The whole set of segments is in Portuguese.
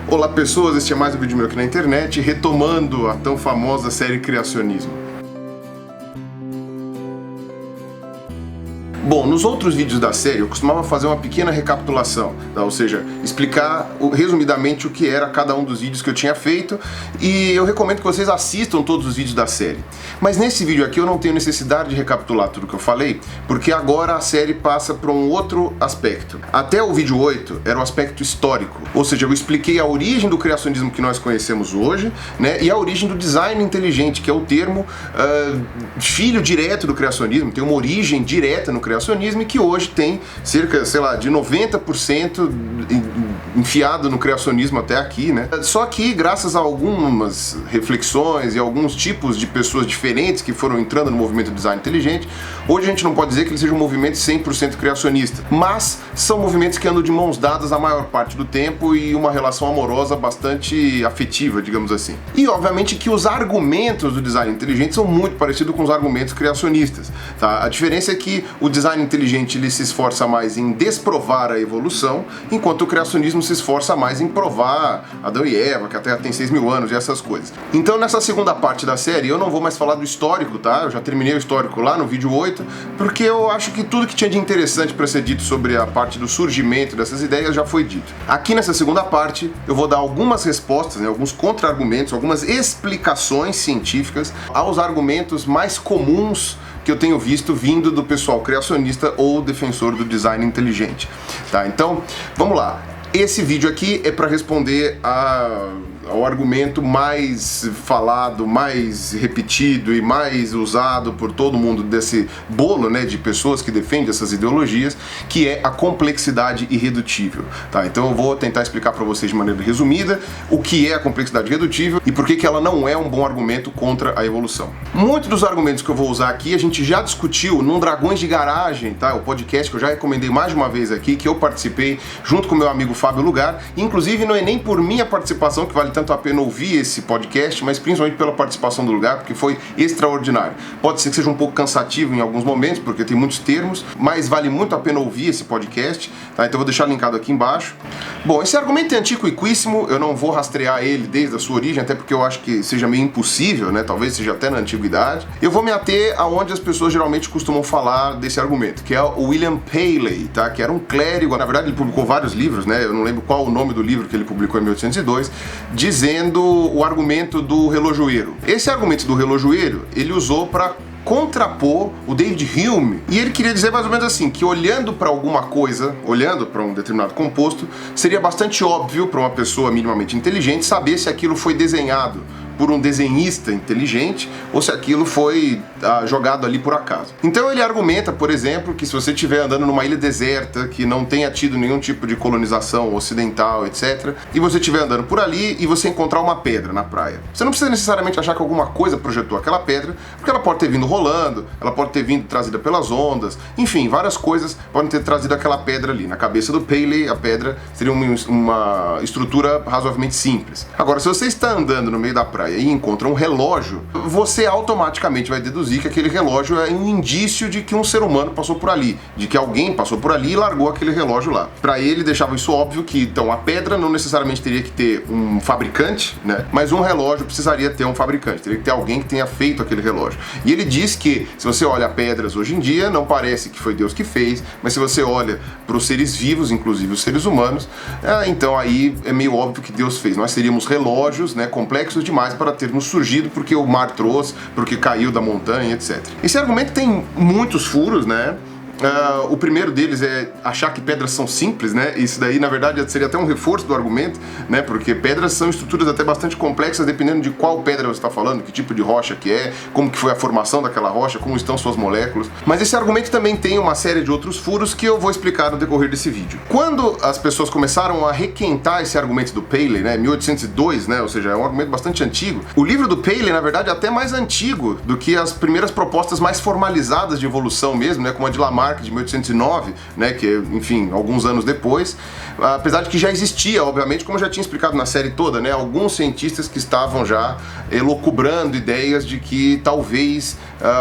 Olá pessoas, este é mais um vídeo meu aqui na internet, retomando a tão famosa série Criacionismo. Bom, nos outros vídeos da série eu costumava fazer uma pequena recapitulação, tá? Ou seja, explicar resumidamente o que era cada um dos vídeos que eu tinha feito, e eu recomendo que vocês assistam todos os vídeos da série. Mas nesse vídeo aqui eu não tenho necessidade de recapitular tudo que eu falei, porque agora a série passa para um outro aspecto. Até o vídeo 8 era o aspecto histórico, ou seja, eu expliquei a origem do criacionismo que nós conhecemos hoje, né, e a origem do design inteligente, que é o termo filho direto do criacionismo, tem uma origem direta no criacionismo e que hoje tem cerca, sei lá, de 90% enfiado no criacionismo até aqui, né? Só que graças a algumas reflexões e alguns tipos de pessoas diferentes que foram entrando no movimento design inteligente, hoje a gente não pode dizer que ele seja um movimento 100% criacionista, mas são movimentos que andam de mãos dadas a maior parte do tempo e uma relação amorosa bastante afetiva, digamos assim. E obviamente que os argumentos do design inteligente são muito parecidos com os argumentos criacionistas, tá? A diferença é que o design inteligente ele se esforça mais em desprovar a evolução, enquanto o criacionismo se esforça mais em provar Adão e Eva, que a Terra tem 6.000 anos e essas coisas. Então nessa segunda parte da série eu não vou mais falar do histórico, tá? Eu já terminei o histórico lá no vídeo 8, porque eu acho que tudo que tinha de interessante para ser dito sobre a parte do surgimento dessas ideias já foi dito. Aqui nessa segunda parte eu vou dar algumas respostas, né, alguns contra-argumentos, algumas explicações científicas aos argumentos mais comuns que eu tenho visto vindo do pessoal criacionista ou defensor do design inteligente, tá? Então, vamos lá. Esse vídeo aqui é para responder ao argumento mais falado, mais repetido e mais usado por todo mundo desse bolo, né, de pessoas que defendem essas ideologias, que é a complexidade irredutível, tá? Então eu vou tentar explicar para vocês de maneira resumida o que é a complexidade irredutível e por que ela não é um bom argumento contra a evolução. Muitos dos argumentos que eu vou usar aqui a gente já discutiu num Dragões de Garagem, tá? O podcast que eu já recomendei mais de uma vez aqui, que eu participei junto com meu amigo Fábio Lugar. Inclusive não é nem por minha participação que vale tanto a pena ouvir esse podcast, mas principalmente pela participação do Lugar, porque foi extraordinário. Pode ser que seja um pouco cansativo em alguns momentos, porque tem muitos termos, mas vale muito a pena ouvir esse podcast, tá? Então eu vou deixar linkado aqui embaixo. Bom, esse argumento é antiquíssimo, eu não vou rastrear ele desde a sua origem, até porque eu acho que seja meio impossível, né? Talvez seja até na antiguidade. Eu vou me ater aonde as pessoas geralmente costumam falar desse argumento, que é o William Paley, tá? Que era um clérigo, na verdade ele publicou vários livros, né? Eu não lembro qual o nome do livro que ele publicou em 1802, dizendo o argumento do relojoeiro. Esse argumento do relojoeiro, ele usou para contrapor o David Hume, e ele queria dizer mais ou menos assim, que olhando para alguma coisa, olhando para um determinado composto, seria bastante óbvio para uma pessoa minimamente inteligente saber se aquilo foi desenhado por um desenhista inteligente ou se aquilo foi jogado ali por acaso. Então ele argumenta, por exemplo, que se você estiver andando numa ilha deserta, que não tenha tido nenhum tipo de colonização ocidental, etc., e você estiver andando por ali e você encontrar uma pedra na praia, você não precisa necessariamente achar que alguma coisa projetou aquela pedra, porque ela pode ter vindo rolando, ela pode ter vindo trazida pelas ondas, enfim, várias coisas podem ter trazido aquela pedra ali. Na cabeça do Paley, a pedra seria uma estrutura razoavelmente simples. Agora, se você está andando no meio da praia e encontra um relógio, você automaticamente vai deduzir que aquele relógio é um indício de que um ser humano passou por ali, de que alguém passou por ali e largou aquele relógio lá. Para ele deixava isso óbvio que então a pedra não necessariamente teria que ter um fabricante, né? Mas um relógio precisaria ter um fabricante, teria que ter alguém que tenha feito aquele relógio. E ele diz que se você olha pedras hoje em dia, não parece que foi Deus que fez, mas se você olha para os seres vivos, inclusive os seres humanos, então aí é meio óbvio que Deus fez. Nós teríamos relógios, né, complexos demais para termos surgido porque o mar trouxe, porque caiu da montanha, etc. Esse argumento tem muitos furos, né? O primeiro deles é achar que pedras são simples, né? Isso daí, na verdade, seria até um reforço do argumento, né? Porque pedras são estruturas até bastante complexas, dependendo de qual pedra você está falando, que tipo de rocha que é, como que foi a formação daquela rocha, como estão suas moléculas. Mas esse argumento também tem uma série de outros furos que eu vou explicar no decorrer desse vídeo. Quando as pessoas começaram a requentar esse argumento do Paley, né? 1802, né? Ou seja, é um argumento bastante antigo. O livro do Paley, na verdade, é até mais antigo do que as primeiras propostas mais formalizadas de evolução mesmo, né? Como a de Lamarck Bismarck de 1809, né, que enfim, alguns anos depois, apesar de que já existia, obviamente, como eu já tinha explicado na série toda, né, alguns cientistas que estavam já elucubrando ideias de que talvez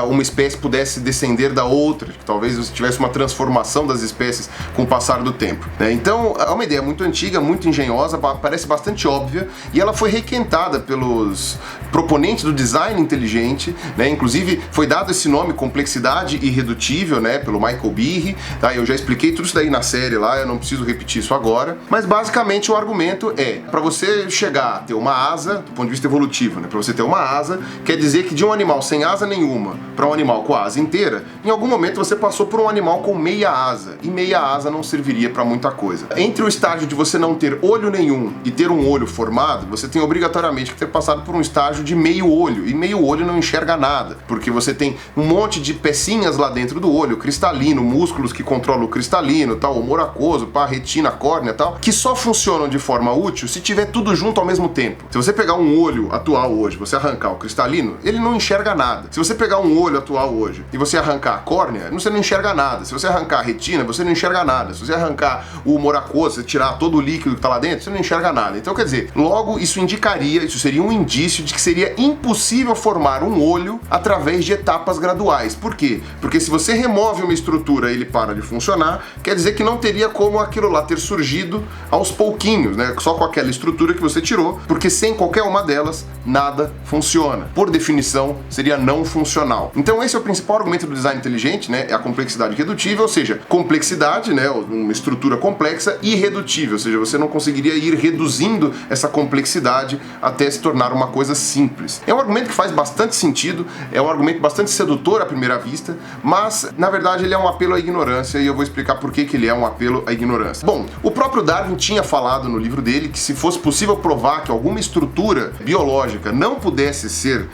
uma espécie pudesse descender da outra, que talvez tivesse uma transformação das espécies com o passar do tempo, né? Então é uma ideia muito antiga, muito engenhosa, parece bastante óbvia, e ela foi requentada pelos proponentes do design inteligente, né? Inclusive foi dado esse nome, complexidade irredutível, né, pelo Michael Behe, tá? Eu já expliquei tudo isso daí na série lá, eu não preciso repetir isso agora, mas basicamente o argumento é, para você chegar a ter uma asa, do ponto de vista evolutivo, né, para você ter uma asa, quer dizer que de um animal sem asa nenhuma para um animal com a asa inteira, em algum momento você passou por um animal com meia asa, e meia asa não serviria para muita coisa. Entre o estágio de você não ter olho nenhum e ter um olho formado, você tem obrigatoriamente que ter passado por um estágio de meio olho, e meio olho não enxerga nada, porque você tem um monte de pecinhas lá dentro do olho, cristalino, músculos que controlam o cristalino, tal, humor aquoso, pá, retina, córnea, tal, que só funcionam de forma útil se tiver tudo junto ao mesmo tempo. Se você pegar um olho atual hoje, você arrancar o cristalino, ele não enxerga nada. Se você pegar um olho atual hoje e você arrancar a córnea, você não enxerga nada. Se você arrancar a retina, você não enxerga nada. Se você arrancar o humor aquoso, você tirar todo o líquido que está lá dentro, você não enxerga nada. Então, quer dizer, logo isso indicaria, isso seria um indício de que seria impossível formar um olho através de etapas graduais. Por quê? Porque se você remove uma estrutura e ele para de funcionar, quer dizer que não teria como aquilo lá ter surgido aos pouquinhos, né? Só com aquela estrutura que você tirou, porque sem qualquer uma delas, nada funciona. Por definição, seria não funcional. Então esse é o principal argumento do design inteligente, né? É a complexidade irredutível, ou seja, complexidade, né? Uma estrutura complexa e irredutível, ou seja, você não conseguiria ir reduzindo essa complexidade até se tornar uma coisa simples. É um argumento que faz bastante sentido, é um argumento bastante sedutor à primeira vista, mas na verdade ele é um apelo à ignorância, e eu vou explicar por que ele é um apelo à ignorância. Bom, o próprio Darwin tinha falado no livro dele que se fosse possível provar que alguma estrutura biológica não pudesse ser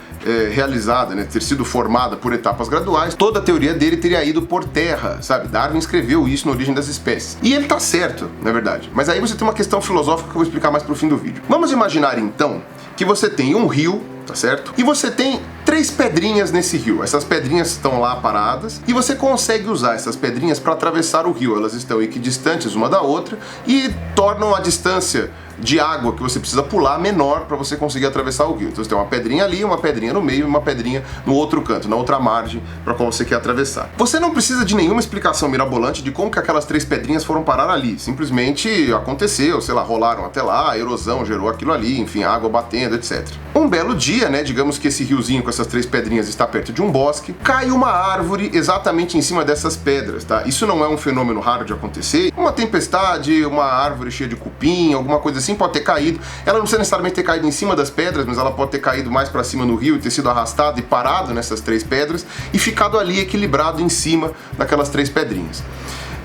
realizada, né, ter sido formada por etapas graduais, toda a teoria dele teria ido por terra, sabe? Darwin escreveu isso na Origem das Espécies. E ele tá certo, na verdade. Mas aí você tem uma questão filosófica que eu vou explicar mais pro fim do vídeo. Vamos imaginar então que você tem um rio, tá certo? E você tem 3 pedrinhas nesse rio. Essas pedrinhas estão lá paradas e você consegue usar essas pedrinhas para atravessar o rio. Elas estão equidistantes uma da outra e tornam a distância de água que você precisa pular menor para você conseguir atravessar o rio. Então você tem uma pedrinha ali, uma pedrinha no meio e uma pedrinha no outro canto, na outra margem para qual você quer atravessar. Você não precisa de nenhuma explicação mirabolante de como que aquelas 3 pedrinhas foram parar ali. Simplesmente aconteceu, sei lá, rolaram até lá, a erosão gerou aquilo ali, enfim, água batendo, etc. Um belo dia, né, digamos que esse riozinho com essas 3 pedrinhas está perto de um bosque, cai uma árvore exatamente em cima dessas pedras, tá? Isso não é um fenômeno raro de acontecer. Uma tempestade, uma árvore cheia de cupim, alguma coisa assim pode ter caído. Ela não precisa necessariamente ter caído em cima das pedras, mas ela pode ter caído mais para cima no rio e ter sido arrastada e parado nessas 3 pedras e ficado ali equilibrado em cima daquelas 3 pedrinhas.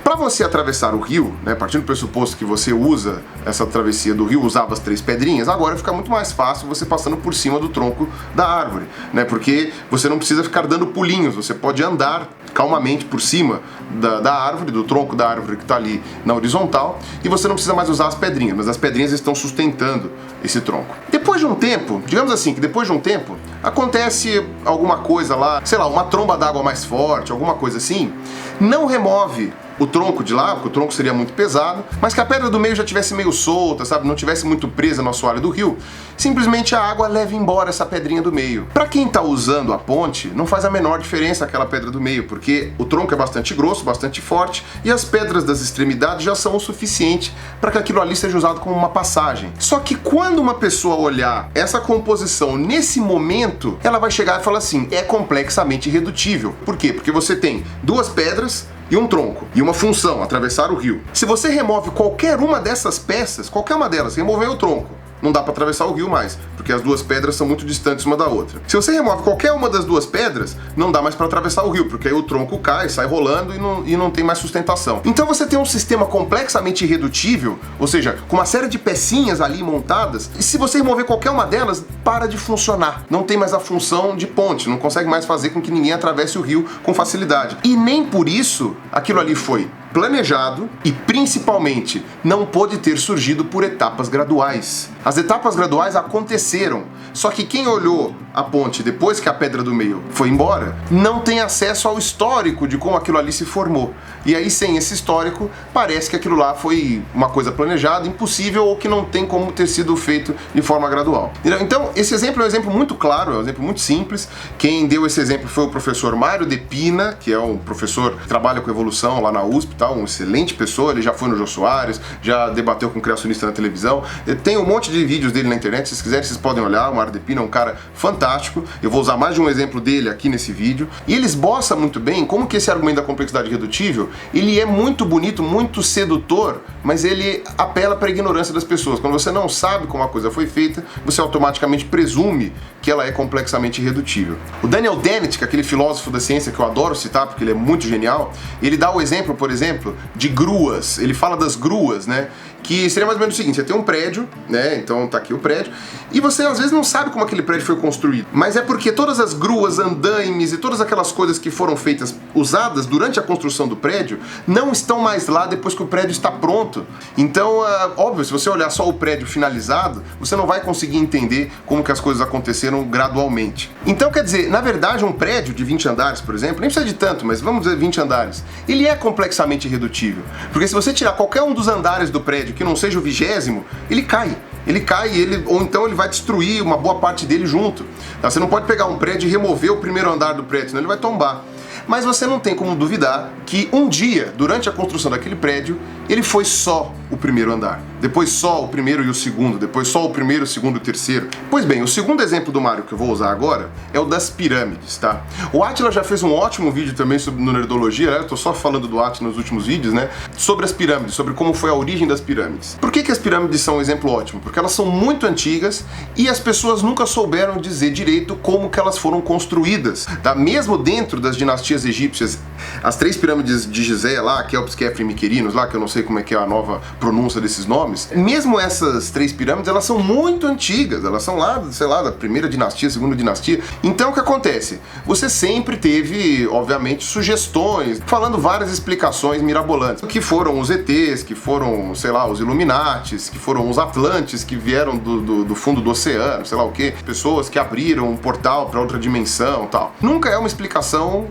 Para você atravessar o rio, né, partindo do pressuposto que você usa essa travessia do rio, usava as 3 pedrinhas, agora fica muito mais fácil você passando por cima do tronco da árvore, né, porque você não precisa ficar dando pulinhos, você pode andar calmamente por cima da árvore, do tronco da árvore que está ali na horizontal, e você não precisa mais usar as pedrinhas, mas as pedrinhas estão sustentando esse tronco. Depois de um tempo, digamos assim, que depois de um tempo, acontece alguma coisa lá, sei lá, uma tromba d'água mais forte, alguma coisa assim, não remove o tronco de lá, porque o tronco seria muito pesado, mas que a pedra do meio já tivesse meio solta, sabe, não tivesse muito presa no assoalho do rio, simplesmente a água leva embora essa pedrinha do meio. Para quem está usando a ponte, não faz a menor diferença aquela pedra do meio, porque o tronco é bastante grosso, bastante forte, e as pedras das extremidades já são o suficiente para que aquilo ali seja usado como uma passagem. Só que quando uma pessoa olhar essa composição nesse momento, ela vai chegar e falar assim, é complexamente irredutível. Por quê? Porque você tem 2 pedras e um tronco, e uma função, atravessar o rio. Se você remove qualquer uma dessas peças, qualquer uma delas, remover o tronco, não dá para atravessar o rio mais, porque as 2 pedras são muito distantes uma da outra. Se você remove qualquer uma das 2 pedras, não dá mais para atravessar o rio, porque aí o tronco cai, sai rolando e não tem mais sustentação. Então você tem um sistema complexamente irredutível, ou seja, com uma série de pecinhas ali montadas, e se você remover qualquer uma delas, para de funcionar. Não tem mais a função de ponte, não consegue mais fazer com que ninguém atravesse o rio com facilidade. E nem por isso aquilo ali foi planejado e, principalmente, não pôde ter surgido por etapas graduais. As etapas graduais aconteceram, só que quem olhou a ponte depois que a pedra do meio foi embora, não tem acesso ao histórico de como aquilo ali se formou. E aí, sem esse histórico, parece que aquilo lá foi uma coisa planejada, impossível ou que não tem como ter sido feito de forma gradual. Então, esse exemplo é um exemplo muito claro, é um exemplo muito simples. Quem deu esse exemplo foi o professor Mário de Pina, que é um professor que trabalha com evolução lá na USP, tá? Uma excelente pessoa, ele já foi no Jô Soares, já debateu com criacionista na televisão. Tem um monte de vídeos dele na internet, se vocês quiserem vocês podem olhar. O Mário de Pina é um cara fantástico. Eu vou usar mais de um exemplo dele aqui nesse vídeo. E ele esboça muito bem como que esse argumento da complexidade irredutível, ele é muito bonito, muito sedutor, mas ele apela para a ignorância das pessoas. Quando você não sabe como a coisa foi feita, você automaticamente presume que ela é complexamente irredutível. O Daniel Dennett, que é aquele filósofo da ciência que eu adoro citar porque ele é muito genial, ele dá o exemplo, por exemplo, de gruas. Ele fala das gruas, né? Que seria mais ou menos o seguinte: você tem um prédio, né? Então tá aqui o prédio, e você às vezes não sabe como aquele prédio foi construído, mas é porque todas as gruas, andaimes e todas aquelas coisas que foram feitas, usadas durante a construção do prédio, não estão mais lá depois que o prédio está pronto. Então, óbvio, se você olhar só o prédio finalizado, você não vai conseguir entender como que as coisas aconteceram gradualmente. Então, quer dizer, na verdade, um prédio de 20 andares, por exemplo, nem precisa de tanto, mas vamos dizer 20 andares, ele é complexamente irredutível. Porque se você tirar qualquer um dos andares do prédio que não seja o 20º, ele cai. Ele cai, ou então ele vai destruir uma boa parte dele junto. Tá? Você não pode pegar um prédio e remover o primeiro andar do prédio, senão ele vai tombar. Mas você não tem como duvidar que um dia, durante a construção daquele prédio, ele foi só o primeiro andar, depois só o primeiro e o segundo, depois só o primeiro, o segundo e o terceiro. Pois bem, o segundo exemplo do Mário que eu vou usar agora é o das pirâmides, tá? O Átila já fez um ótimo vídeo também no Nerdologia, né? Eu tô só falando do Átila nos últimos vídeos, né? Sobre as pirâmides, sobre como foi a origem das pirâmides. Por que as pirâmides são um exemplo ótimo? Porque elas são muito antigas e as pessoas nunca souberam dizer direito como que elas foram construídas, tá? Mesmo dentro das dinastias egípcias, as 3 pirâmides de Gizé lá, Kelps, Khafre e Miquerinos lá, que eu não sei como é que é a nova pronúncia desses nomes, mesmo essas 3 pirâmides, elas são muito antigas, elas são lá, sei lá, da primeira dinastia, segunda dinastia. Então o que acontece? Você sempre teve, obviamente, sugestões, falando várias explicações mirabolantes, que foram os ETs, que foram, sei lá, os Illuminatis, que foram os Atlantes, que vieram do fundo do oceano, sei lá o que, pessoas que abriram um portal para outra dimensão, tal. Nunca é uma explicação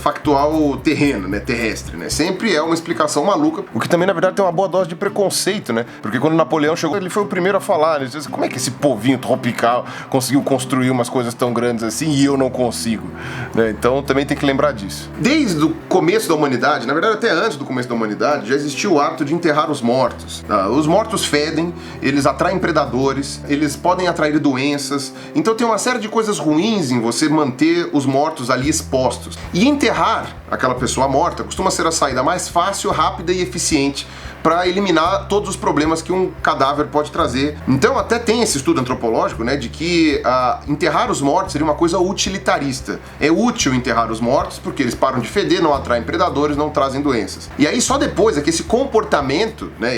factual terrena, né, terrestre, né? Sempre é uma explicação maluca, o que também na verdade tem uma boa dose de preconceito, né? Porque quando Napoleão chegou, ele foi o primeiro a falar, né? Como é que esse povinho tropical conseguiu construir umas coisas tão grandes assim e eu não consigo, né? Então também tem que lembrar disso. Desde o começo da humanidade, na verdade até antes do começo da humanidade, já existiu o hábito de enterrar os mortos. Tá? Os mortos fedem, eles atraem predadores, eles podem atrair doenças, então tem uma série de coisas ruins em você manter os mortos ali expostos. E enterrar aquela pessoa morta costuma ser a saída mais fácil, rápida e eficiente para eliminar todos os problemas que um cadáver pode trazer. Então até tem esse estudo antropológico, né, de que enterrar os mortos seria uma coisa utilitarista. É útil enterrar os mortos porque eles param de feder, não atraem predadores, não trazem doenças. E aí só depois é que esse comportamento, né,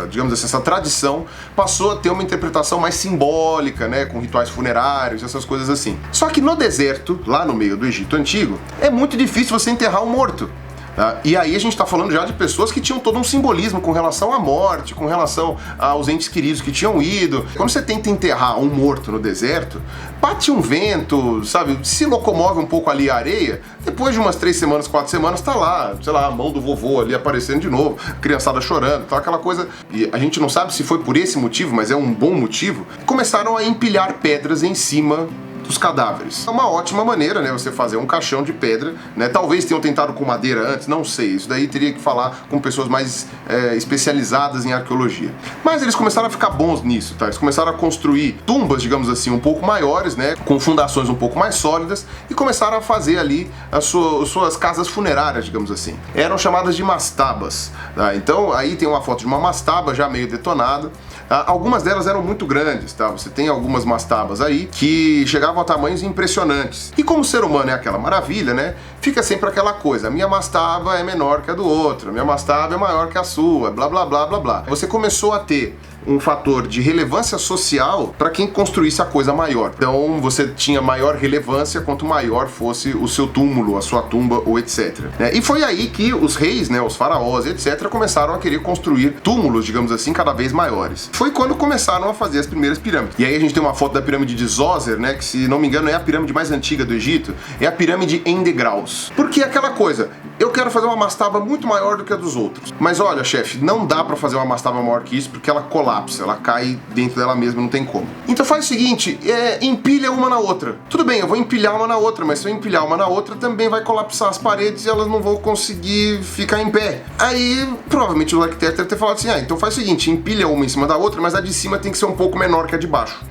digamos assim, essa tradição passou a ter uma interpretação mais simbólica, né, com rituais funerários, essas coisas assim. Só que no deserto, lá no meio do Egito Antigo, é muito difícil você enterrar um morto. Tá? E aí a gente está falando já de pessoas que tinham todo um simbolismo com relação à morte, com relação aos entes queridos que tinham ido. Quando você tenta enterrar um morto no deserto, bate um vento, sabe, se locomove um pouco ali a areia, depois de umas 3 semanas, 4 semanas, tá lá, sei lá, a mão do vovô ali aparecendo de novo, criançada chorando, tá aquela coisa. E a gente não sabe se foi por esse motivo, mas é um bom motivo. Começaram a empilhar pedras em cima dos cadáveres. É uma ótima maneira, né, você fazer um caixão de pedra, né? Talvez tenham tentado com madeira antes, não sei, isso daí teria que falar com pessoas mais especializadas em arqueologia. Mas eles começaram a ficar bons nisso, tá? Eles começaram a construir tumbas, digamos assim, um pouco maiores, né, com fundações um pouco mais sólidas e começaram a fazer ali as suas casas funerárias, digamos assim. Eram chamadas de mastabas, tá? Então aí tem uma foto de uma mastaba já meio detonada. Algumas delas eram muito grandes, tá? Você tem algumas mastabas aí que chegavam a tamanhos impressionantes. E como o ser humano é aquela maravilha, né? Fica sempre aquela coisa, a minha mastaba é menor que a do outro, a minha mastaba é maior que a sua, blá blá blá blá blá. Você começou a ter um fator de relevância social para quem construísse a coisa maior. Então você tinha maior relevância quanto maior fosse o seu túmulo, a sua tumba ou etc. E foi aí que os reis, né, os faraós, etc., começaram a querer construir túmulos, digamos assim, cada vez maiores. Foi quando começaram a fazer as primeiras pirâmides. E aí a gente tem uma foto da pirâmide de Zoser, né, que se não me engano é a pirâmide mais antiga do Egito, é a pirâmide em degraus. Porque é aquela coisa, eu quero fazer uma mastaba muito maior do que a dos outros. Mas olha, chefe, não dá pra fazer uma mastaba maior que isso porque ela colapsa, ela cai dentro dela mesma, não tem como. Então faz o seguinte, empilha uma na outra. Tudo bem, eu vou empilhar uma na outra, mas se eu empilhar uma na outra também vai colapsar as paredes e elas não vão conseguir ficar em pé. Aí, provavelmente o arquiteto deve ter falado assim, então faz o seguinte, empilha uma em cima da outra, mas a de cima tem que ser um pouco menor que a de baixo.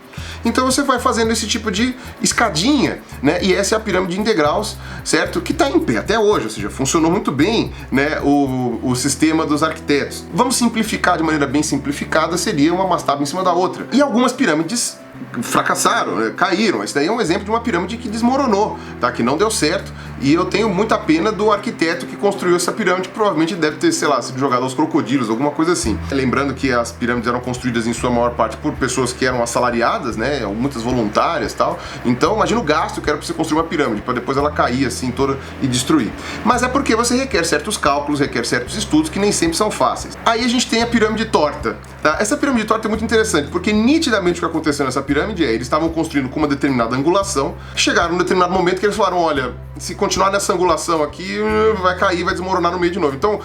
Então você vai fazendo esse tipo de escadinha, né? E essa é a pirâmide em degraus, certo? Que está em pé até hoje, ou seja, funcionou muito bem, né? O sistema dos arquitetos. Vamos simplificar de maneira bem simplificada, seria uma mastaba em cima da outra. E algumas pirâmides fracassaram, né? Caíram. Esse daí é um exemplo de uma pirâmide que desmoronou, tá? Que não deu certo. E eu tenho muita pena do arquiteto que construiu essa pirâmide, que provavelmente deve ter, sei lá, sido jogado aos crocodilos, alguma coisa assim. Lembrando que as pirâmides eram construídas em sua maior parte por pessoas que eram assalariadas, né? Muitas voluntárias e tal. Então, imagina o gasto que era pra você construir uma pirâmide, para depois ela cair assim toda e destruir. Mas é porque você requer certos cálculos, requer certos estudos que nem sempre são fáceis. Aí a gente tem a pirâmide torta, tá? Essa pirâmide torta é muito interessante, porque nitidamente o que aconteceu nessa pirâmide eles estavam construindo com uma determinada angulação, chegaram num determinado momento que eles falaram, olha, se continuar nessa angulação aqui, vai cair, vai desmoronar no meio de novo. Então,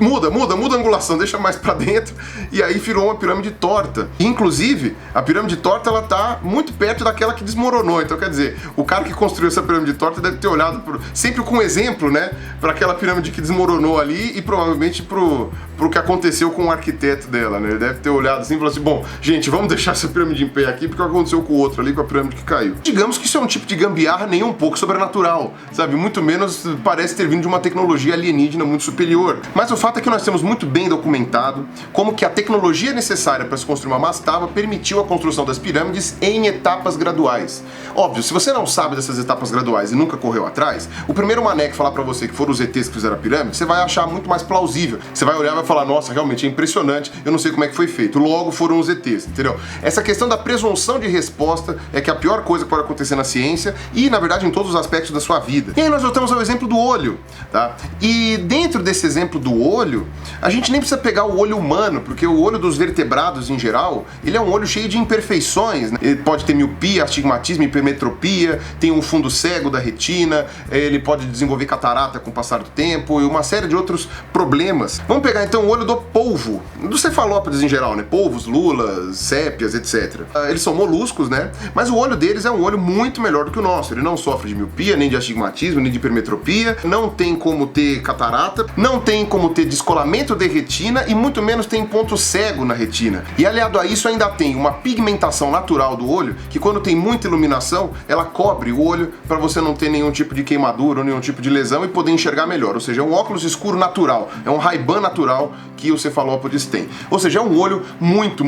muda a angulação, deixa mais pra dentro, e aí virou uma pirâmide torta. Inclusive, a pirâmide torta, ela tá muito perto daquela que desmoronou. Então, quer dizer, o cara que construiu essa pirâmide torta deve ter olhado sempre com exemplo, né, para aquela pirâmide que desmoronou ali e provavelmente pro que aconteceu com o arquiteto dela, né? Ele deve ter olhado assim e falou assim, bom, gente, vamos deixar essa pirâmide em pé aqui porque aconteceu com o outro ali, com a pirâmide que caiu. Digamos que isso é um tipo de gambiarra nem um pouco sobrenatural, sabe? Muito menos parece ter vindo de uma tecnologia alienígena muito superior. Mas o fato é que nós temos muito bem documentado como que a tecnologia necessária para se construir uma mastaba permitiu a construção das pirâmides em etapas graduais. Óbvio, se você não sabe dessas etapas graduais e nunca correu atrás, o primeiro mané que falar para você que foram os ETs que fizeram a pirâmide, você vai achar muito mais plausível. Você vai olhar e vai falar, nossa, realmente é impressionante, eu não sei como é que foi feito. Logo foram os ETs, entendeu? Essa questão da presunção de resposta é que é a pior coisa que pode acontecer na ciência e, na verdade, em todos os aspectos da sua vida. E aí nós voltamos ao exemplo do olho, tá? E dentro desse exemplo do olho, a gente nem precisa pegar o olho humano, porque o olho dos vertebrados em geral, ele é um olho cheio de imperfeições, né? Ele pode ter miopia, astigmatismo, hipermetropia, tem um fundo cego da retina, ele pode desenvolver catarata com o passar do tempo e uma série de outros problemas. Vamos pegar então o olho do polvo, dos cefalópodes em geral, né? Polvos, lulas, sépias, etc. Eles são moluscos, né? Mas o olho deles é um olho muito melhor do que o nosso. Ele não sofre de miopia, nem de astigmatismo, nem de hipermetropia, não tem como ter catarata, não tem como ter descolamento de retina e muito menos tem ponto cego na retina. E aliado a isso ainda tem uma pigmentação natural do olho, que quando tem muita iluminação, ela cobre o olho para você não ter nenhum tipo de queimadura ou nenhum tipo de lesão e poder enxergar melhor. Ou seja, é um óculos escuro natural, é um Ray-Ban natural que os cefalópodes têm. Ou seja, é um olho muito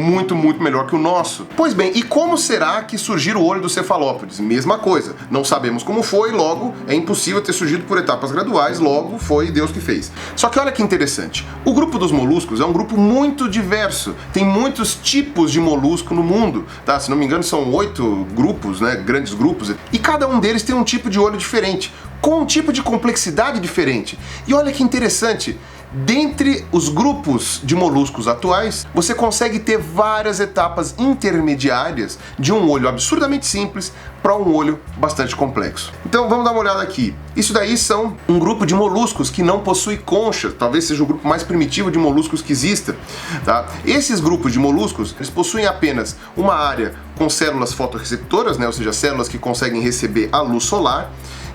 melhor que o nosso. Pois bem, e como será que surgiu o olho dos cefalópodes? Mesma coisa, não sabemos como foi, logo é impossível ter surgido por etapas graduais, logo foi Deus que fez. Só que olha que interessante, o grupo dos moluscos é um grupo muito diverso, tem muitos tipos de molusco no mundo, tá? Se não me engano são 8 grupos, né, grandes grupos, e cada um deles tem um tipo de olho diferente, com um tipo de complexidade diferente. E olha que interessante, dentre os grupos de moluscos atuais, você consegue ter várias etapas intermediárias de um olho absurdamente simples para um olho bastante complexo. Então vamos dar uma olhada aqui. Isso daí são um grupo de moluscos que não possui concha, talvez seja o grupo mais primitivo de moluscos que exista, tá? Esses grupos de moluscos, eles possuem apenas uma área com células fotorreceptoras, né? Ou seja, células que conseguem receber a luz solar.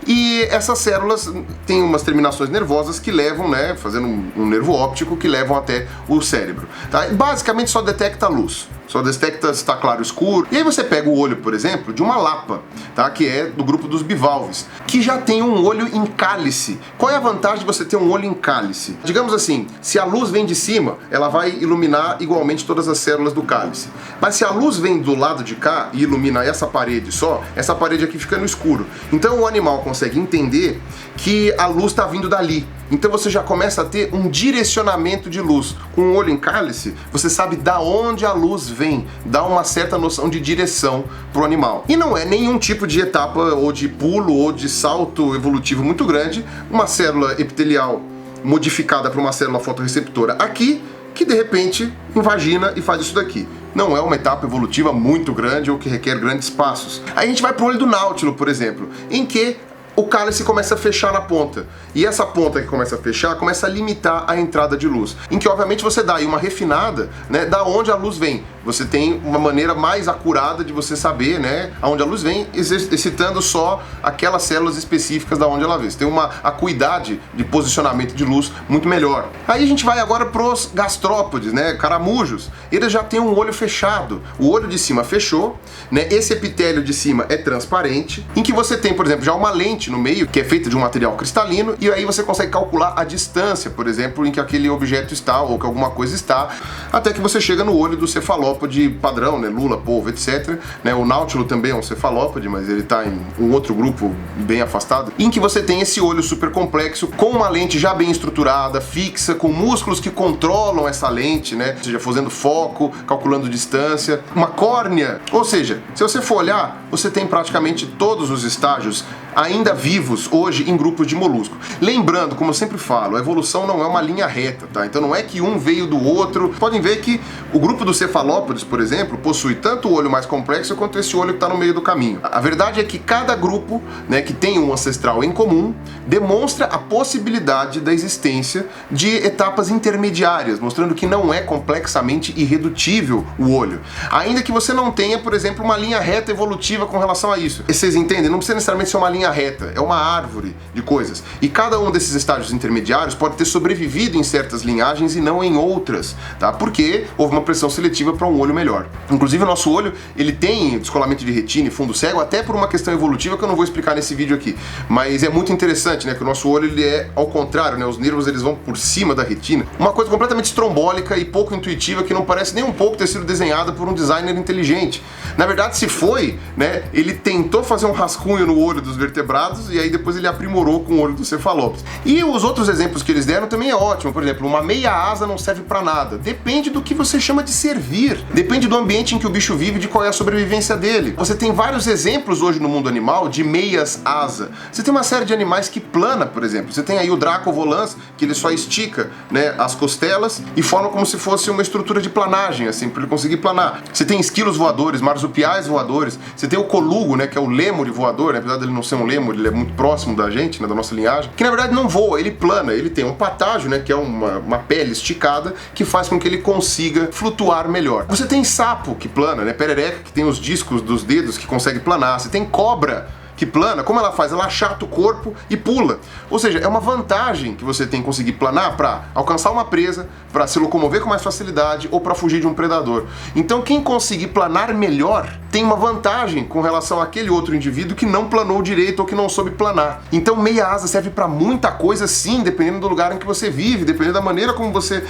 E essas células têm umas terminações nervosas que levam, né, fazendo um nervo óptico que levam até o cérebro, tá? Basicamente só detecta a luz, só detecta se está claro ou escuro. E aí você pega o olho, por exemplo, de uma lapa, tá? Que é do grupo dos bivalves, que já tem um olho em cálice. Qual é a vantagem de você ter um olho em cálice? Digamos assim, se a luz vem de cima, ela vai iluminar igualmente todas as células do cálice. Mas se a luz vem do lado de cá e ilumina essa parede só, essa parede aqui fica no escuro. Então o animal consegue entender que a luz está vindo dali. Então você já começa a ter um direcionamento de luz. Com o olho em cálice, você sabe da onde a luz vem, dá uma certa noção de direção para o animal. E não é nenhum tipo de etapa ou de pulo ou de salto evolutivo muito grande, uma célula epitelial modificada para uma célula fotorreceptora aqui, que de repente invagina e faz isso daqui. Não é uma etapa evolutiva muito grande ou que requer grandes passos. Aí a gente vai para o olho do Náutilo, por exemplo, em que o cálice começa a fechar na ponta. E essa ponta que começa a fechar, começa a limitar a entrada de luz. Em que, obviamente, você dá aí uma refinada, né, da onde a luz vem. Você tem uma maneira mais acurada de você saber, né, aonde a luz vem, excitando só aquelas células específicas da onde ela vem. Você tem uma acuidade de posicionamento de luz muito melhor. Aí a gente vai agora pros gastrópodes, né, caramujos. Eles já têm um olho fechado. O olho de cima fechou, né, esse epitélio de cima é transparente, em que você tem, por exemplo, já uma lente no meio, que é feita de um material cristalino, e aí você consegue calcular a distância, por exemplo, em que aquele objeto está, ou que alguma coisa está, até que você chega no olho do cefalópode padrão, né, lula, polvo, etc. Né, o Náutilo também é um cefalópode, mas ele está em um outro grupo bem afastado, em que você tem esse olho super complexo, com uma lente já bem estruturada, fixa, com músculos que controlam essa lente, né, ou seja, fazendo foco, calculando distância, uma córnea, ou seja, se você for olhar, você tem praticamente todos os estágios ainda vivos hoje em grupos de molusco. Lembrando, como eu sempre falo, a evolução não é uma linha reta, tá? Então não é que um veio do outro. Podem ver que o grupo dos cefalópodes, por exemplo, possui tanto o olho mais complexo quanto esse olho que está no meio do caminho. A verdade é que cada grupo, né, que tem um ancestral em comum, demonstra a possibilidade da existência de etapas intermediárias, mostrando que não é complexamente irredutível o olho. Ainda que você não tenha, por exemplo, uma linha reta evolutiva com relação a isso. Vocês entendem? Não precisa necessariamente ser uma linha reta, é uma árvore de coisas. E cada um desses estágios intermediários pode ter sobrevivido em certas linhagens e não em outras, tá? Porque houve uma pressão seletiva para um olho melhor. Inclusive o nosso olho, ele tem descolamento de retina e fundo cego, até por uma questão evolutiva que eu não vou explicar nesse vídeo aqui. Mas é muito interessante, né, que o nosso olho, ele é ao contrário, né, os nervos, eles vão por cima da retina. Uma coisa completamente estrombólica e pouco intuitiva, que não parece nem um pouco ter sido desenhada por um designer inteligente. Na verdade, se foi, né, ele tentou fazer um rascunho no olho dos vertebrados e aí depois ele aprimorou com o olho dos cefalópodes. E os outros exemplos que eles deram também é ótimo. Por exemplo, uma meia asa não serve para nada. Depende do que você chama de servir. Depende do ambiente em que o bicho vive, de qual é a sobrevivência dele. Você tem vários exemplos hoje no mundo animal de meias asa. Você tem uma série de animais que plana, por exemplo. Você tem aí o Draco volans, que ele só estica, né, as costelas e forma como se fosse uma estrutura de planagem, assim, para ele conseguir planar. Você tem esquilos voadores, marsupiais voadores. Você tem o colugo, né, que é o lêmure voador, né, apesar dele não ser um lêmure, ele é muito próximo da gente, né, da nossa linhagem, que na verdade não voa, ele plana, ele tem um patágio, né, que é uma pele esticada, que faz com que ele consiga flutuar melhor. Você tem sapo que plana, né, perereca, que tem os discos dos dedos que consegue planar. Você tem cobra que plana, como ela faz? Ela achata o corpo e pula. Ou seja, é uma vantagem que você tem conseguir planar para alcançar uma presa, para se locomover com mais facilidade ou para fugir de um predador. Então quem conseguir planar melhor tem uma vantagem com relação àquele outro indivíduo que não planou direito ou que não soube planar. Então meia asa serve para muita coisa sim, dependendo do lugar em que você vive, dependendo da maneira como você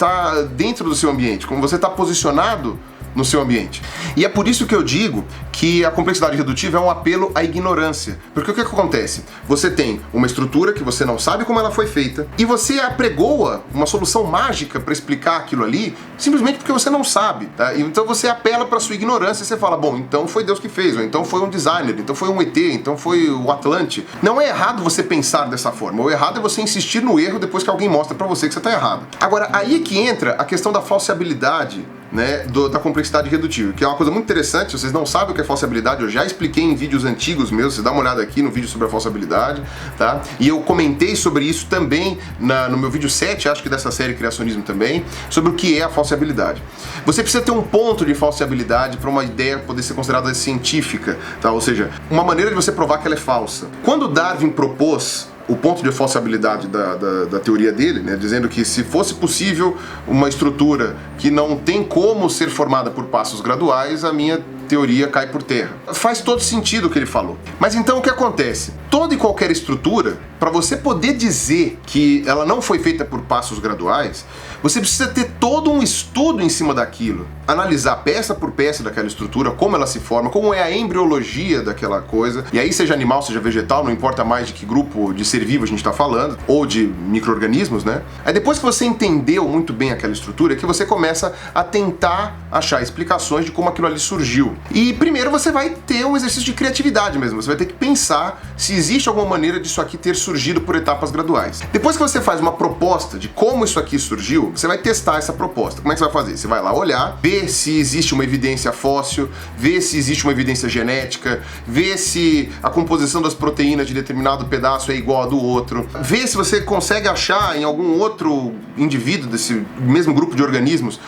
tá dentro do seu ambiente, como você está posicionado no seu ambiente. E é por isso que eu digo que a complexidade redutiva é um apelo à ignorância. Porque o que acontece? Você tem uma estrutura que você não sabe como ela foi feita e você apregoa uma solução mágica para explicar aquilo ali simplesmente porque você não sabe, tá? Então você apela para sua ignorância e você fala, bom, então foi Deus que fez, ou então foi um designer, então foi um ET, então foi o Atlante. Não é errado você pensar dessa forma. O errado é você insistir no erro depois que alguém mostra para você que você está errado. Agora, aí é que entra a questão da falseabilidade, né, da complexidade redutiva, que é uma coisa muito interessante. Se vocês não sabem o que é falseabilidade, eu já expliquei em vídeos antigos meus, você dá uma olhada aqui no vídeo sobre a falseabilidade, tá? E eu comentei sobre isso também no meu vídeo 7, acho que dessa série Criacionismo também, sobre o que é a falseabilidade. Você precisa ter um ponto de falseabilidade para uma ideia poder ser considerada científica, tá? Ou seja, uma maneira de você provar que ela é falsa. Quando Darwin propôs o ponto de falseabilidade da teoria dele, né, dizendo que se fosse possível uma estrutura que não tem como ser formada por passos graduais, a minha teoria cai por terra. Faz todo sentido o que ele falou. Mas então o que acontece? Toda e qualquer estrutura, para você poder dizer que ela não foi feita por passos graduais, você precisa ter todo um estudo em cima daquilo. Analisar peça por peça daquela estrutura, como ela se forma, como é a embriologia daquela coisa. E aí, seja animal, seja vegetal, não importa mais de que grupo de ser vivo a gente está falando, ou de micro-organismos, né? Aí depois que você entendeu muito bem aquela estrutura, é que você começa a tentar achar explicações de como aquilo ali surgiu. E primeiro você vai ter um exercício de criatividade mesmo. Você vai ter que pensar se existe alguma maneira disso aqui ter surgido por etapas graduais. Depois que você faz uma proposta de como isso aqui surgiu, você vai testar essa proposta. Como é que você vai fazer? Você vai lá olhar, ver se existe uma evidência fóssil, ver se existe uma evidência genética, ver se a composição das proteínas de determinado pedaço é igual a do outro, ver se você consegue achar em algum outro indivíduo desse mesmo grupo de organismos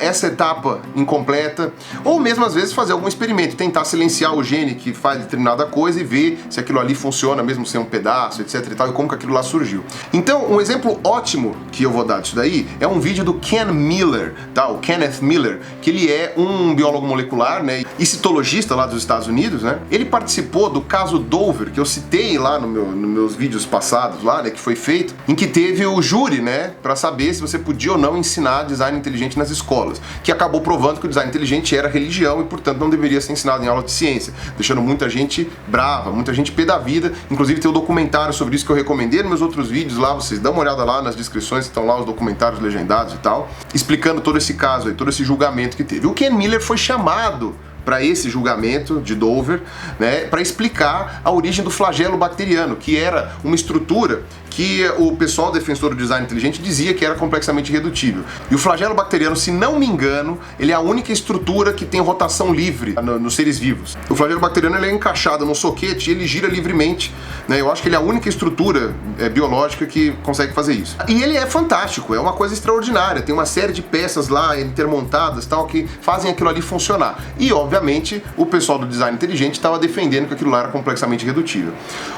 essa etapa incompleta, ou mesmo às vezes fazer algum experimento, tentar silenciar o gene que faz determinada coisa e ver se aquilo ali funciona mesmo sem um pedaço, etc e tal, e como que aquilo lá surgiu. Então, um exemplo ótimo que eu vou dar disso daí é um vídeo do Ken Miller, tá? O Kenneth Miller, que ele é um biólogo molecular, né, e citologista lá dos Estados Unidos, né? Ele participou do caso Dover, que eu citei lá nos meus vídeos passados lá, né, que foi feito, em que teve o júri, né, para saber se você podia ou não ensinar design inteligente nas escolas, que acabou provando que o design inteligente era religião e, portanto, não deveria ser ensinado em aula de ciência, deixando muita gente brava, muita gente pé da vida. Inclusive tem um documentário sobre isso que eu recomendei nos meus outros vídeos lá, vocês dão uma olhada lá nas descrições, estão lá os documentários legendados e tal, explicando todo esse caso aí, todo esse julgamento que teve. O Ken Miller foi chamado para esse julgamento de Dover, né, para explicar a origem do flagelo bacteriano, que era uma estrutura que o pessoal defensor do design inteligente dizia que era complexamente irredutível. E o flagelo bacteriano, se não me engano, ele é a única estrutura que tem rotação livre nos seres vivos. O flagelo bacteriano ele é encaixado num soquete e ele gira livremente, né? Eu acho que ele é a única estrutura biológica que consegue fazer isso. E ele é fantástico, é uma coisa extraordinária, tem uma série de peças lá intermontadas tal que fazem aquilo ali funcionar. E obviamente o pessoal do design inteligente estava defendendo que aquilo lá era complexamente irredutível.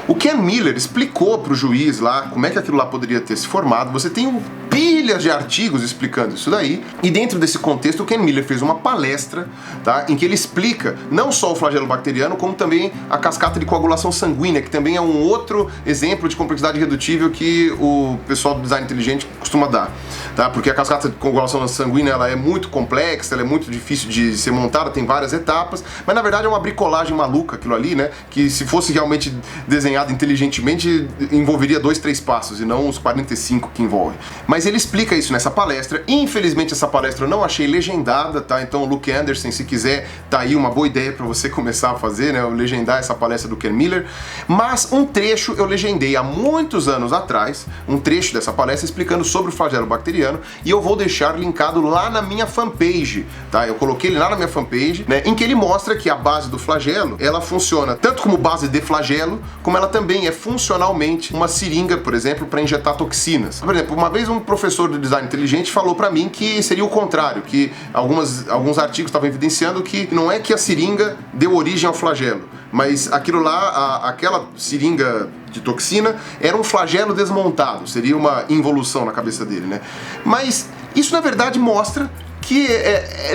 O Ken Miller explicou para o juiz lá como é que aquilo lá poderia ter se formado. Você tem pilhas de artigos explicando isso daí, e dentro desse contexto o Ken Miller fez uma palestra, tá, em que ele explica não só o flagelo bacteriano, como também a cascata de coagulação sanguínea, que também é um outro exemplo de complexidade irredutível que o pessoal do design inteligente costuma dar, tá? Porque a cascata de coagulação sanguínea ela é muito complexa, ela é muito difícil de ser montada, tem várias etapas, mas na verdade é uma bricolagem maluca aquilo ali, né, que se fosse realmente desenhado inteligentemente envolveria 2, 3 passos e não os 45 que envolve. Mas ele explica isso nessa palestra. Infelizmente essa palestra eu não achei legendada, tá? Então o Luke Anderson, se quiser, tá aí uma boa ideia para você começar a fazer, né? Legendar essa palestra do Ken Miller. Mas um trecho eu legendei há muitos anos atrás, um trecho dessa palestra explicando sobre o flagelo bacteriano, e eu vou deixar linkado lá na minha fanpage, tá? Eu coloquei ele lá na minha fanpage, né? Em que ele mostra que a base do flagelo, ela funciona tanto como base de flagelo, como ela também é funcionalmente uma seringa, por exemplo, para injetar toxinas. Por exemplo, uma vez um professor do design inteligente falou para mim que seria o contrário, que alguns artigos estavam evidenciando que não é que a seringa deu origem ao flagelo, mas aquilo lá, aquela seringa de toxina era um flagelo desmontado, seria uma involução na cabeça dele, né? Mas isso na verdade mostra que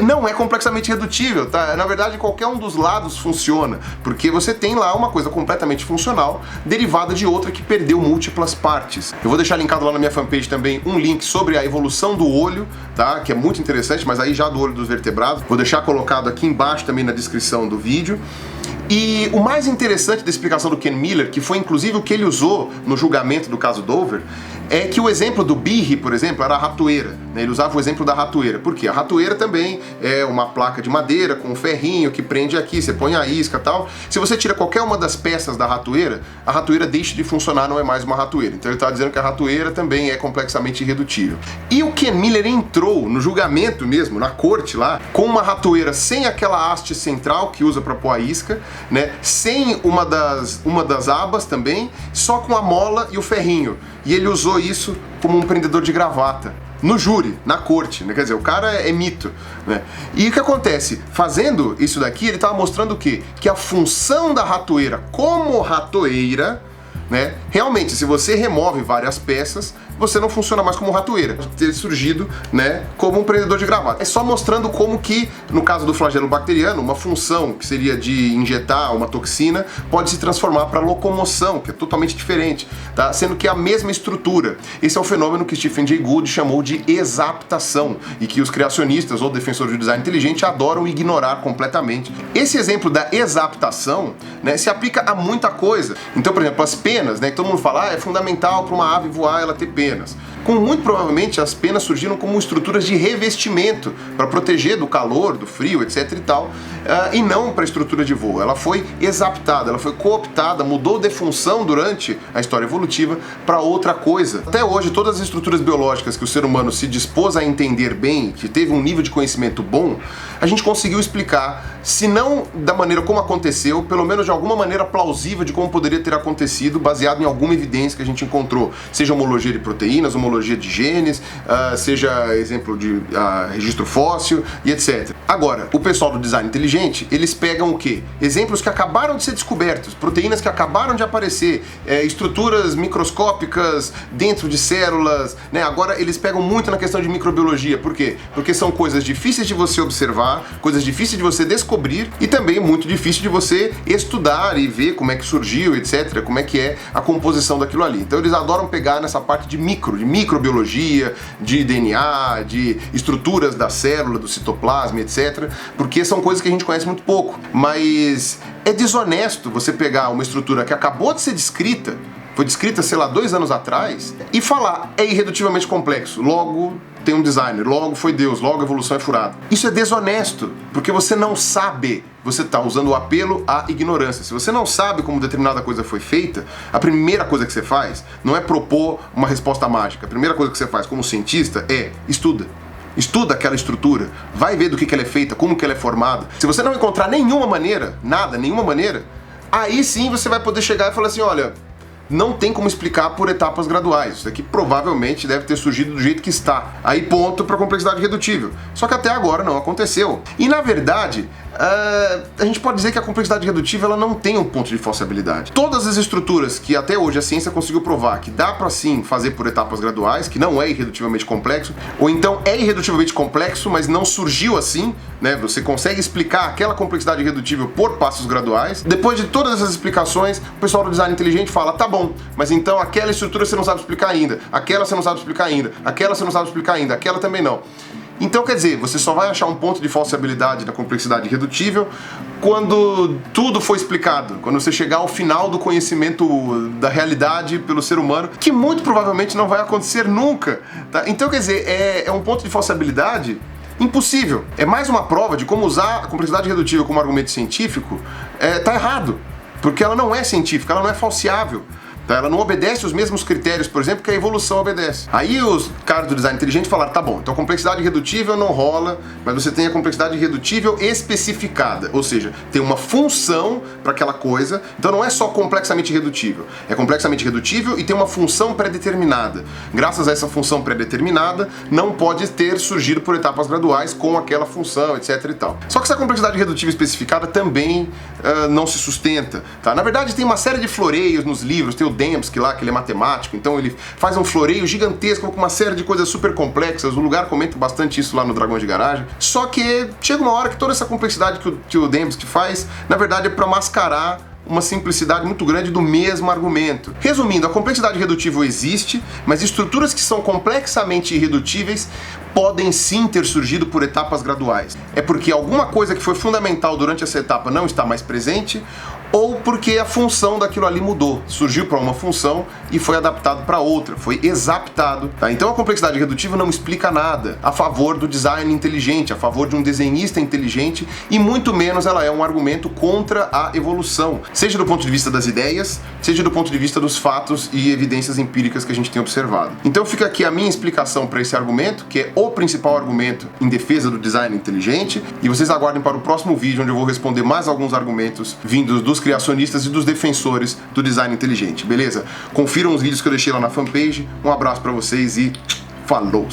não é complexamente redutível, tá? Na verdade, qualquer um dos lados funciona, porque você tem lá uma coisa completamente funcional derivada de outra que perdeu múltiplas partes. Eu vou deixar linkado lá na minha fanpage também um link sobre a evolução do olho, tá? Que é muito interessante, mas aí já do olho dos vertebrados. Vou deixar colocado aqui embaixo também na descrição do vídeo. E o mais interessante da explicação do Ken Miller, que foi inclusive o que ele usou no julgamento do caso Dover, é que o exemplo do birre, por exemplo, era a ratoeira, né? Ele usava o exemplo da ratoeira. Por quê? A ratoeira também é uma placa de madeira com um ferrinho que prende aqui, você põe a isca e tal. Se você tira qualquer uma das peças da ratoeira, a ratoeira deixa de funcionar, não é mais uma ratoeira. Então ele está dizendo que a ratoeira também é complexamente irredutível. E o Ken Miller entrou no julgamento mesmo, na corte lá, com uma ratoeira sem aquela haste central que usa para pôr a isca, né? Sem uma das abas também, só com a mola e o ferrinho. E ele usou isso como um prendedor de gravata. No júri, na corte, né? Quer dizer, o cara é mito, né? E o que acontece? Fazendo isso daqui, ele estava mostrando o quê? Que a função da ratoeira como ratoeira né? Realmente, se você remove várias peças, você não funciona mais como ratoeira. Ter surgido, né, como um prendedor de gravata. É só mostrando como que, no caso do flagelo bacteriano, uma função que seria de injetar uma toxina pode se transformar para locomoção, que é totalmente diferente, tá? Sendo que é a mesma estrutura. Esse é o fenômeno que Stephen Jay Gould chamou de exaptação e que os criacionistas ou defensores do design inteligente adoram ignorar completamente. Esse exemplo da exaptação, né, se aplica a muita coisa. Então, por exemplo, as penas, né, que todo mundo fala, é fundamental para uma ave voar ela ter penas. Muito provavelmente as penas surgiram como estruturas de revestimento para proteger do calor, do frio, etc e tal, e não para estrutura de voo. Ela foi exaptada, ela foi cooptada, mudou de função durante a história evolutiva para outra coisa. Até hoje, todas as estruturas biológicas que o ser humano se dispôs a entender bem, que teve um nível de conhecimento bom, a gente conseguiu explicar, se não da maneira como aconteceu, pelo menos de alguma maneira plausível de como poderia ter acontecido, baseado em alguma evidência que a gente encontrou, seja homologia de proteínas, homologia de genes, seja exemplo de registro fóssil e etc. Agora, o pessoal do design inteligente, eles pegam o quê? Exemplos que acabaram de ser descobertos, proteínas que acabaram de aparecer, estruturas microscópicas dentro de células, né? Agora eles pegam muito na questão de microbiologia. Por quê? Porque são coisas difíceis de você observar, coisas difíceis de você descobrir e também muito difícil de você estudar e ver como é que surgiu, etc., como é que é a composição daquilo ali. Então eles adoram pegar nessa parte de microbiologia, de DNA, de estruturas da célula, do citoplasma, etc., porque são coisas que a gente conhece muito pouco. Mas é desonesto você pegar uma estrutura que acabou de ser descrita, foi descrita, sei lá, 2 anos atrás, e falar é irredutivamente complexo, logo tem um designer, logo foi Deus, logo a evolução é furada. Isso é desonesto, porque você não sabe, você está usando o apelo à ignorância. Se você não sabe como determinada coisa foi feita, a primeira coisa que você faz não é propor uma resposta mágica. A primeira coisa que você faz como cientista é estuda. Estuda aquela estrutura, vai ver do que ela é feita, como que ela é formada. Se você não encontrar nenhuma maneira, nada, nenhuma maneira, aí sim você vai poder chegar e falar assim, olha, não tem como explicar por etapas graduais. Isso aqui provavelmente deve ter surgido do jeito que está. Aí ponto para complexidade redutível. Só que até agora não aconteceu. E na verdade, a gente pode dizer que a complexidade redutível ela não tem um ponto de falsibilidade. Todas as estruturas que até hoje a ciência conseguiu provar que dá para sim fazer por etapas graduais, que não é irredutivelmente complexo, ou então é irredutivelmente complexo, mas não surgiu assim, né? Você consegue explicar aquela complexidade irredutível por passos graduais. Depois de todas essas explicações, o pessoal do design inteligente fala, tá bom, mas então aquela estrutura você não sabe explicar ainda, aquela você não sabe explicar ainda, aquela você não sabe explicar ainda, aquela também não. Então, quer dizer, você só vai achar um ponto de falsibilidade da complexidade irredutível quando tudo for explicado, quando você chegar ao final do conhecimento da realidade pelo ser humano, que muito provavelmente não vai acontecer nunca, tá? Então, quer dizer, é um ponto de falsibilidade impossível. É mais uma prova de como usar a complexidade irredutível como argumento científico tá errado, porque ela não é científica, ela não é falseável. Ela não obedece os mesmos critérios, por exemplo, que a evolução obedece. Aí os caras do design inteligente falaram, tá bom, então a complexidade irredutível não rola, mas você tem a complexidade irredutível especificada, ou seja, tem uma função para aquela coisa, então não é só complexamente irredutível, é complexamente irredutível e tem uma função pré-determinada. Graças a essa função pré-determinada, não pode ter surgido por etapas graduais com aquela função, etc e tal. Só que essa complexidade irredutível especificada também não se sustenta, tá? Na verdade, tem uma série de floreios nos livros, tem o Dembski lá, que ele é matemático, então ele faz um floreio gigantesco com uma série de coisas super complexas. O Lugar comenta bastante isso lá no Dragões de Garagem. Só que chega uma hora que toda essa complexidade que o Dembski faz, na verdade é para mascarar uma simplicidade muito grande do mesmo argumento. Resumindo, a complexidade irredutível existe, mas estruturas que são complexamente irredutíveis podem sim ter surgido por etapas graduais. É porque alguma coisa que foi fundamental durante essa etapa não está mais presente, ou porque a função daquilo ali mudou, surgiu para uma função e foi adaptado para outra, foi exaptado. Tá? Então a complexidade irredutível não explica nada a favor do design inteligente, a favor de um desenhista inteligente, e muito menos ela é um argumento contra a evolução, seja do ponto de vista das ideias, seja do ponto de vista dos fatos e evidências empíricas que a gente tem observado. Então fica aqui a minha explicação para esse argumento, que é o principal argumento em defesa do design inteligente, e vocês aguardem para o próximo vídeo, onde eu vou responder mais alguns argumentos vindos dos criacionistas e dos defensores do design inteligente, beleza? Confiram os vídeos que eu deixei lá na fanpage. Um abraço para vocês e falou!